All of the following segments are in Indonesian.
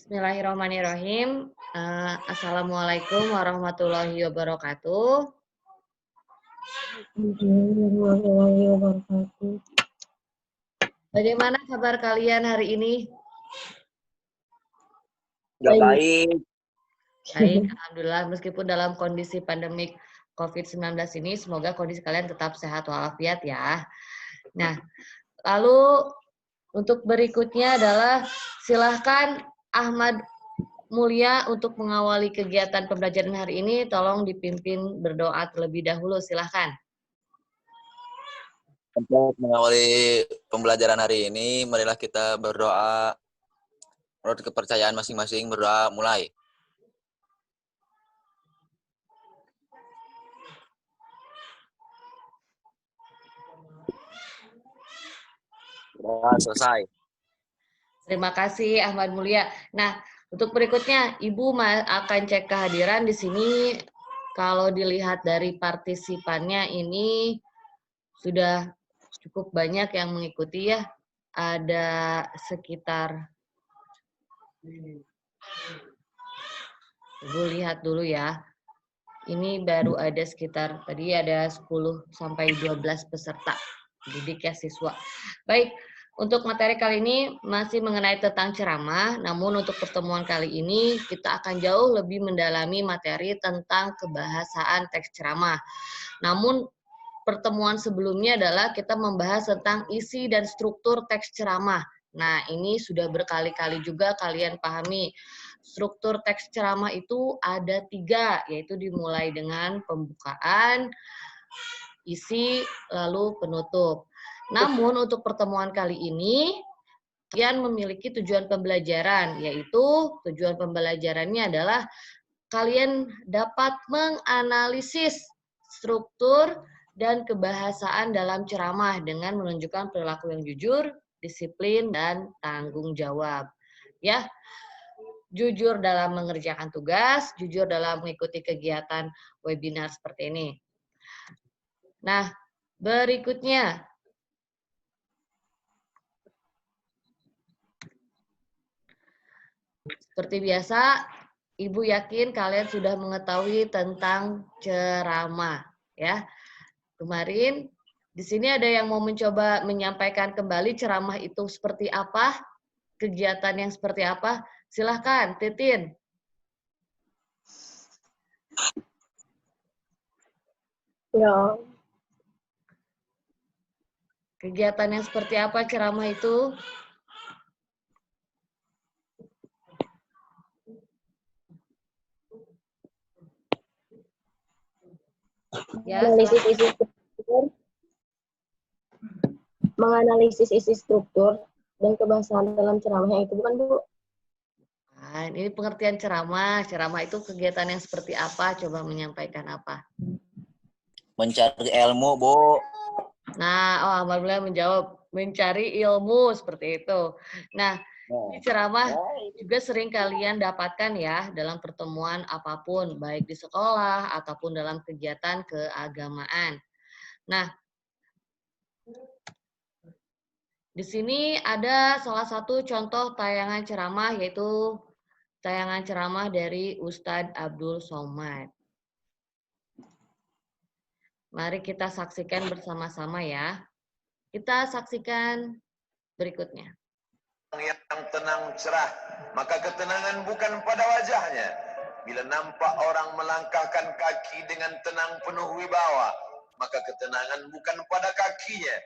Bismillahirrahmanirrahim. Assalamualaikum warahmatullahi wabarakatuh. Warahmatullahi wabarakatuh. Bagaimana kabar kalian hari ini? Baik. Baik, alhamdulillah. Meskipun dalam kondisi pandemik COVID-19 ini, semoga kondisi kalian tetap sehat walafiat ya. Nah, lalu untuk berikutnya adalah silahkan Ahmad Mulia untuk mengawali kegiatan pembelajaran hari ini. Tolong dipimpin berdoa terlebih dahulu, silahkan. Untuk mengawali pembelajaran hari ini, marilah kita berdoa menurut kepercayaan masing-masing. Berdoa mulai. Berdoa selesai. Terima kasih Ahmad Mulia. Nah, untuk berikutnya Ibu akan cek kehadiran di sini. Kalau dilihat dari partisipannya ini sudah cukup banyak yang mengikuti ya. Ada sekitar, Ibu lihat dulu ya. Ini baru ada sekitar, tadi ada 10 sampai 12 peserta didik ya siswa. Baik, untuk materi kali ini masih mengenai tentang ceramah, namun untuk pertemuan kali ini kita akan jauh lebih mendalami materi tentang kebahasaan teks ceramah. Namun pertemuan sebelumnya adalah kita membahas tentang isi dan struktur teks ceramah. Nah, ini sudah berkali-kali juga kalian pahami. Struktur teks ceramah itu ada 3, yaitu dimulai dengan pembukaan, isi, lalu penutup. Namun untuk pertemuan kali ini, kalian memiliki tujuan pembelajaran, yaitu tujuan pembelajarannya adalah kalian dapat menganalisis struktur dan kebahasaan dalam ceramah dengan menunjukkan perilaku yang jujur, disiplin, dan tanggung jawab. Ya, jujur dalam mengerjakan tugas, jujur dalam mengikuti kegiatan webinar seperti ini. Nah, berikutnya, seperti biasa, Ibu yakin kalian sudah mengetahui tentang ceramah, ya. Kemarin di sini ada yang mau mencoba menyampaikan kembali ceramah itu seperti apa, kegiatan yang seperti apa? Silahkan, Titin. Ya, Kegiatan yang seperti apa ceramah itu? Ya, analisis isi struktur, menganalisis isi struktur dan kebahasan dalam ceramahnya itu bukan Bu? nah, ini pengertian ceramah. Ceramah itu kegiatan yang seperti apa? Coba menyampaikan apa? Mencari ilmu, Bu. Nah, Ahmad Mulya menjawab, mencari ilmu seperti itu. Nah, ini ceramah juga sering kalian dapatkan ya dalam pertemuan apapun, baik di sekolah ataupun dalam kegiatan keagamaan. Nah, di sini ada salah satu contoh tayangan ceramah, yaitu tayangan ceramah dari Ustadz Abdul Somad. Mari kita saksikan bersama-sama ya. Kita saksikan berikutnya. Yang tenang cerah, maka ketenangan bukan pada wajahnya. Bila nampak orang melangkahkan kaki dengan tenang penuh wibawa, maka ketenangan bukan pada kakinya.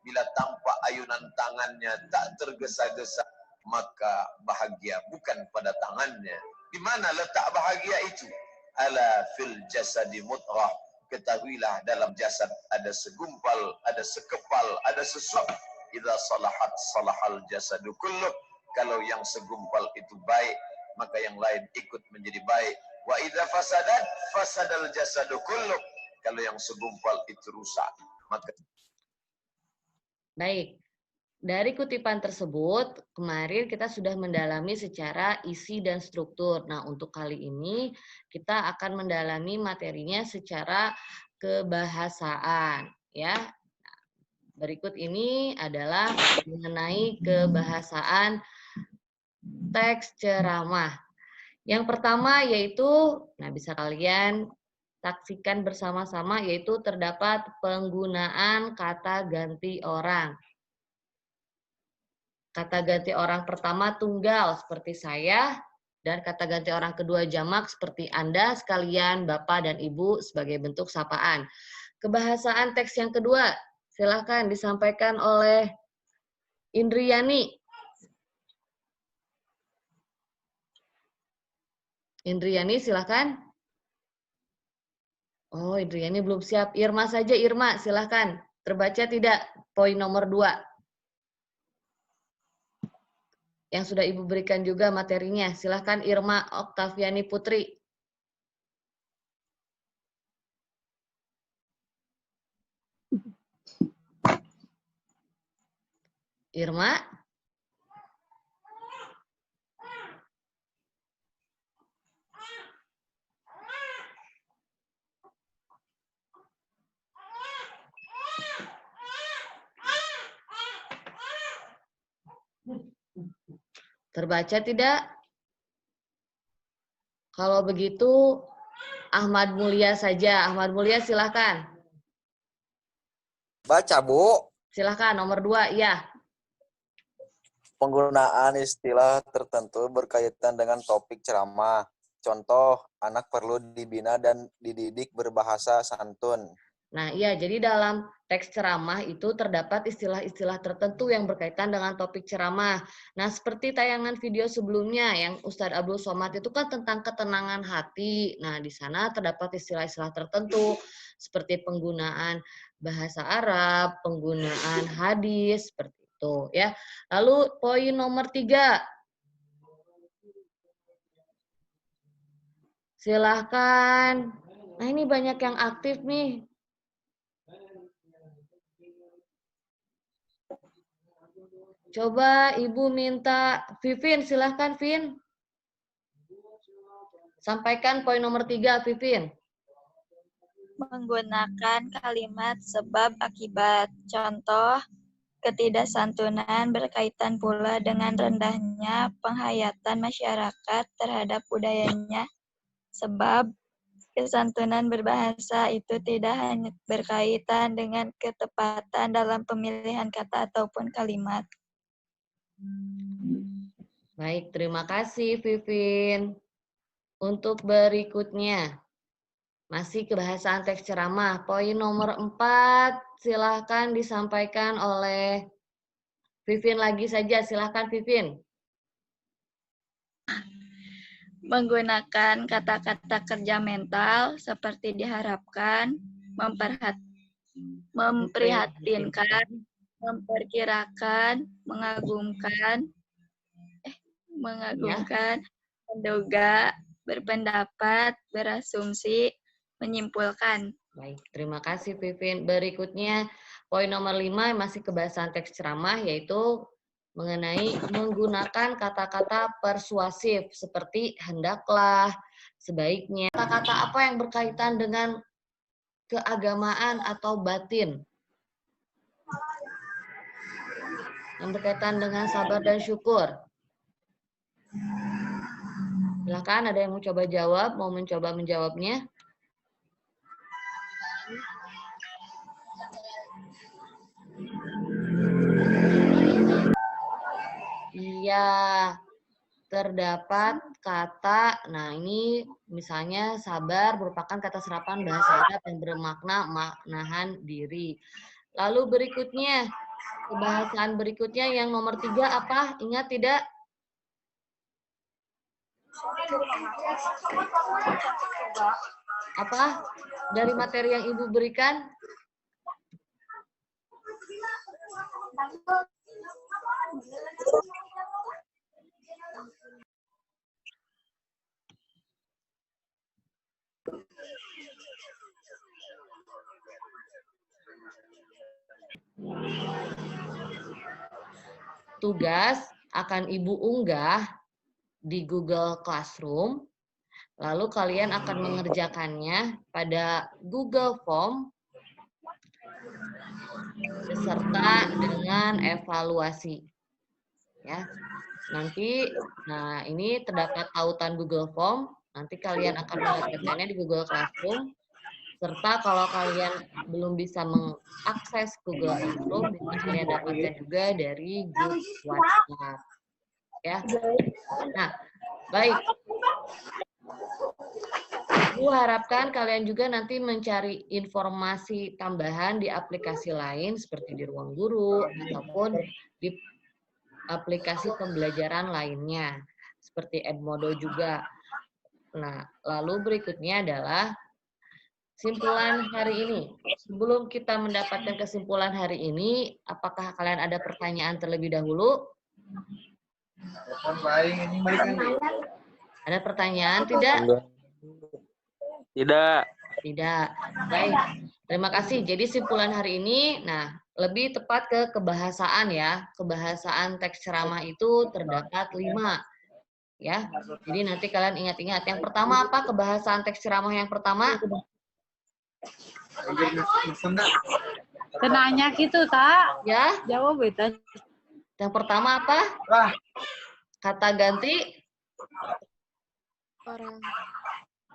Bila tampak ayunan tangannya tak tergesa-gesa, maka bahagia bukan pada tangannya. Di mana letak bahagia itu? Ala fil jasadi mutrah. Ketahuilah dalam jasad ada segumpal, ada sekepal, ada sesuatu. Idza salahat salahal jasadu kulluh. Kalau yang segumpal itu baik, maka yang lain ikut menjadi baik. Wa idza fasadat fasadal jasadu kulluh. Kalau yang segumpal itu rusak, maka Baik. Dari kutipan tersebut, kemarin kita sudah mendalami secara isi dan struktur. Nah, untuk kali ini kita akan mendalami materinya secara kebahasaan, ya. Berikut ini adalah mengenai kebahasaan teks ceramah. Yang pertama yaitu, nah bisa kalian saksikan bersama-sama, yaitu terdapat penggunaan kata ganti orang. Kata ganti orang pertama tunggal seperti saya, dan kata ganti orang kedua jamak seperti Anda sekalian, Bapak dan Ibu sebagai bentuk sapaan. Kebahasaan teks yang kedua, silakan disampaikan oleh Indriani. Indriani silakan. Oh, Indriani belum siap. Irma saja, Irma silakan. Terbaca tidak poin nomor 2? Yang sudah Ibu berikan juga materinya. Silahkan Irma Oktaviani Putri. Irma? Terbaca tidak? Kalau begitu, Ahmad Mulia saja. Ahmad Mulia silahkan. Baca, Bu. Silahkan, nomor 2, ya. Penggunaan istilah tertentu berkaitan dengan topik ceramah. Contoh, anak perlu dibina dan dididik berbahasa santun. Nah, iya, jadi dalam teks ceramah itu terdapat istilah-istilah tertentu yang berkaitan dengan topik ceramah. Nah, seperti tayangan video sebelumnya yang Ustadz Abdul Somad itu kan tentang ketenangan hati. Nah, di sana terdapat istilah-istilah tertentu seperti penggunaan bahasa Arab, penggunaan hadis, seperti itu ya. Lalu poin nomor 3. Silahkan. Nah, ini banyak yang aktif nih. Coba Ibu minta Vivin, silahkan Vin. Sampaikan poin nomor 3, Vivin. Menggunakan kalimat sebab akibat. Contoh, ketidaksantunan berkaitan pula dengan rendahnya penghayatan masyarakat terhadap budayanya. Sebab kesantunan berbahasa itu tidak hanya berkaitan dengan ketepatan dalam pemilihan kata ataupun kalimat. Baik, terima kasih Vivin. Untuk berikutnya, masih kebahasaan teks ceramah. Poin nomor 4, silahkan disampaikan oleh Vivin lagi saja. Silahkan Vivin. Menggunakan kata-kata kerja mental seperti diharapkan, memprihatinkan, memperkirakan, mengagumkan, menduga, berpendapat, berasumsi, menyimpulkan. Baik, terima kasih Vivin. Berikutnya, poin nomor 5 masih kebahasaan teks ceramah, yaitu mengenai menggunakan kata-kata persuasif seperti hendaklah, sebaiknya. Kata-kata apa yang berkaitan dengan keagamaan atau batin? Yang berkaitan dengan sabar dan syukur. Silakan, ada yang mau coba jawab, mau mencoba menjawabnya? Iya, terdapat kata, nah ini misalnya sabar merupakan kata serapan bahasa Arab yang bermakna menahan diri. Lalu berikutnya, kebahasaan berikutnya yang nomor 3 apa? Ingat tidak? Apa? Dari materi yang Ibu berikan? Tugas akan Ibu unggah di Google Classroom, lalu kalian akan mengerjakannya pada Google Form beserta dengan evaluasi. Ya. Nanti, nah ini terdapat tautan Google Form. Nanti kalian akan mendapatkannya di Google Classroom. Serta kalau kalian belum bisa mengakses Google Classroom, bisa kalian dapatkan juga dari grup WhatsApp. Ya. Nah, baik. Aku harapkan kalian juga nanti mencari informasi tambahan di aplikasi lain seperti di Ruang Guru ataupun di aplikasi pembelajaran lainnya seperti Edmodo juga. Nah, lalu berikutnya adalah kesimpulan hari ini. Sebelum kita mendapatkan kesimpulan hari ini, apakah kalian ada pertanyaan terlebih dahulu? Ada pertanyaan? Tidak? Tidak. Tidak. Baik. Terima kasih. Jadi simpulan hari ini, nah, lebih tepat ke kebahasaan ya. Kebahasaan teks ceramah itu terdapat 5. Ya. Jadi nanti kalian ingat-ingat. Yang pertama apa kebahasaan teks ceramah yang pertama? Tenanya gitu, Tak. Ya. Jawab itu. Yang pertama apa? Kata ganti? Orang.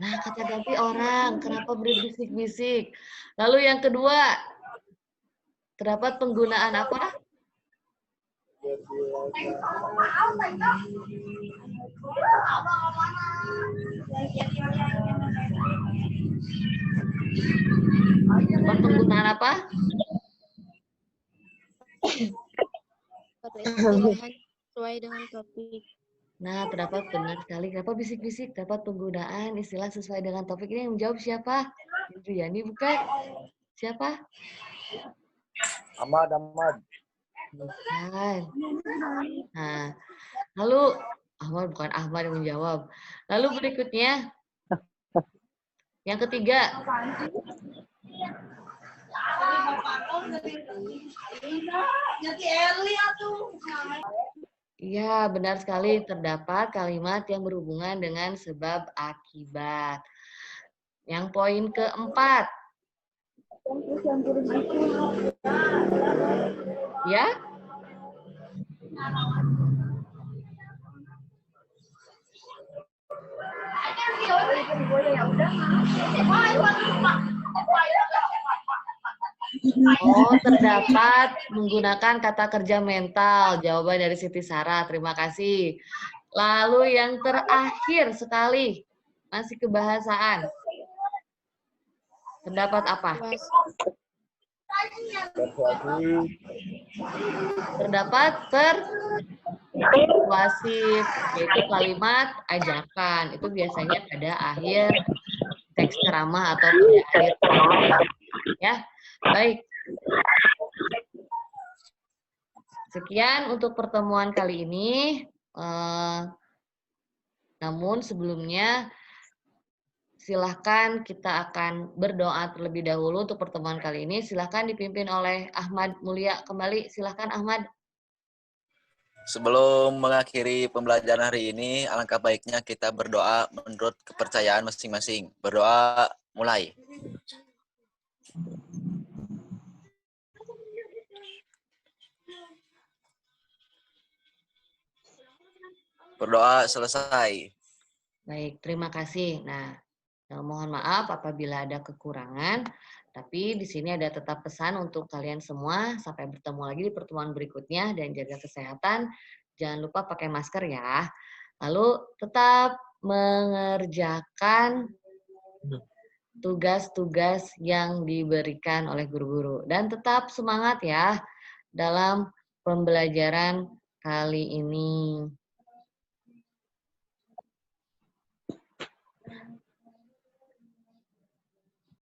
Nah, kata ganti orang. Kenapa berbisik-bisik? Lalu yang kedua, terdapat penggunaan apa? Terdapat penggunaan apa? Pada istilahan sesuai dengan topik. Nah, terdapat benar sekali. Kenapa bisik-bisik? Dapat penggunaan istilah sesuai dengan topik ini. Yang menjawab siapa? Ibu Yani bukan? Siapa? Ahmad. Bukan. Nah, lalu Ahmad bukan Ahmad yang menjawab. Lalu berikutnya, yang ketiga. Iya, benar sekali. Terdapat kalimat yang berhubungan dengan sebab akibat. Yang poin keempat. Ya? Oh, terdapat menggunakan kata kerja mental. Jawaban dari Siti Sarah. Terima kasih. Lalu yang terakhir sekali, masih kebahasaan. Terdapat apa? Terdapat persuasif, yaitu kalimat ajakan. Itu biasanya pada akhir teks ceramah atau pada akhir ceramah. Ya. Baik. Sekian untuk pertemuan kali ini. Namun sebelumnya silahkan kita akan berdoa terlebih dahulu untuk pertemuan kali ini. Silahkan dipimpin oleh Ahmad Mulia kembali. Silahkan Ahmad. Sebelum mengakhiri pembelajaran hari ini, alangkah baiknya kita berdoa menurut kepercayaan masing-masing. Berdoa mulai. Berdoa selesai. Baik, terima kasih. Nah, mohon maaf apabila ada kekurangan, tapi di sini ada tetap pesan untuk kalian semua. Sampai bertemu lagi di pertemuan berikutnya dan jaga kesehatan. Jangan lupa pakai masker ya. Lalu tetap mengerjakan tugas-tugas yang diberikan oleh guru-guru. Dan tetap semangat ya dalam pembelajaran kali ini.